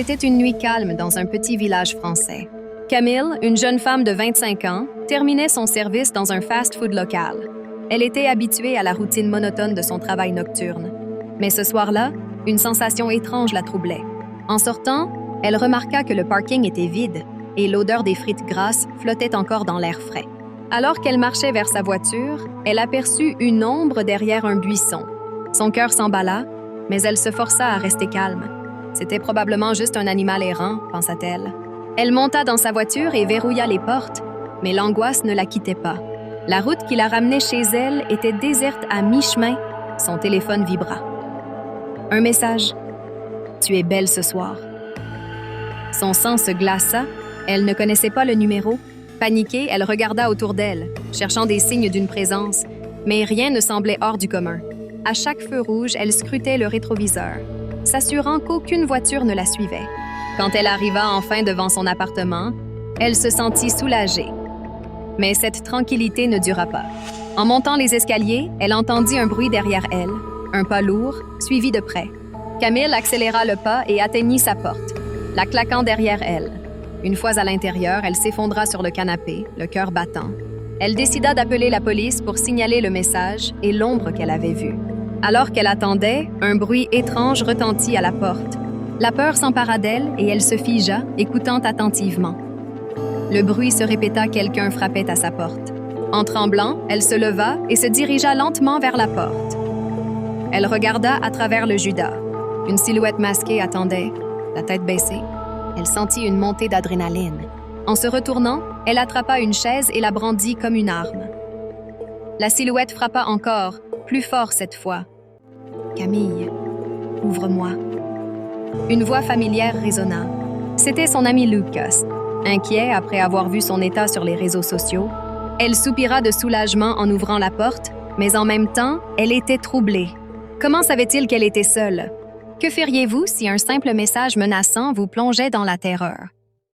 C'était une nuit calme dans un petit village français. Camille, une jeune femme de 25 ans, terminait son service dans un fast-food local. Elle était habituée à la routine monotone de son travail nocturne. Mais ce soir-là, une sensation étrange la troublait. En sortant, elle remarqua que le parking était vide et l'odeur des frites grasses flottait encore dans l'air frais. Alors qu'elle marchait vers sa voiture, elle aperçut une ombre derrière un buisson. Son cœur s'emballa, mais elle se força à rester calme. C'était probablement juste un animal errant, pensa-t-elle. Elle monta dans sa voiture et verrouilla les portes, mais l'angoisse ne la quittait pas. La route qui la ramenait chez elle était déserte à mi-chemin. Son téléphone vibra. Un message. « Tu es belle ce soir. » Son sang se glaça. Elle ne connaissait pas le numéro. Paniquée, elle regarda autour d'elle, cherchant des signes d'une présence, mais rien ne semblait hors du commun. À chaque feu rouge, elle scrutait le rétroviseur, s'assurant qu'aucune voiture ne la suivait. Quand elle arriva enfin devant son appartement, elle se sentit soulagée. Mais cette tranquillité ne dura pas. En montant les escaliers, elle entendit un bruit derrière elle, un pas lourd, suivi de près. Camille accéléra le pas et atteignit sa porte, la claquant derrière elle. Une fois à l'intérieur, elle s'effondra sur le canapé, le cœur battant. Elle décida d'appeler la police pour signaler le message et l'ombre qu'elle avait vue. Alors qu'elle attendait, un bruit étrange retentit à la porte. La peur s'empara d'elle et elle se figea, écoutant attentivement. Le bruit se répéta, quelqu'un frappait à sa porte. En tremblant, elle se leva et se dirigea lentement vers la porte. Elle regarda à travers le judas. Une silhouette masquée attendait, la tête baissée. Elle sentit une montée d'adrénaline. En se retournant, elle attrapa une chaise et la brandit comme une arme. La silhouette frappa encore, plus fort cette fois. « Camille, ouvre-moi. » Une voix familière résonna. C'était son ami Lucas. Inquiet après avoir vu son état sur les réseaux sociaux, elle soupira de soulagement en ouvrant la porte, mais en même temps, elle était troublée. Comment savait-il qu'elle était seule? Que feriez-vous si un simple message menaçant vous plongeait dans la terreur?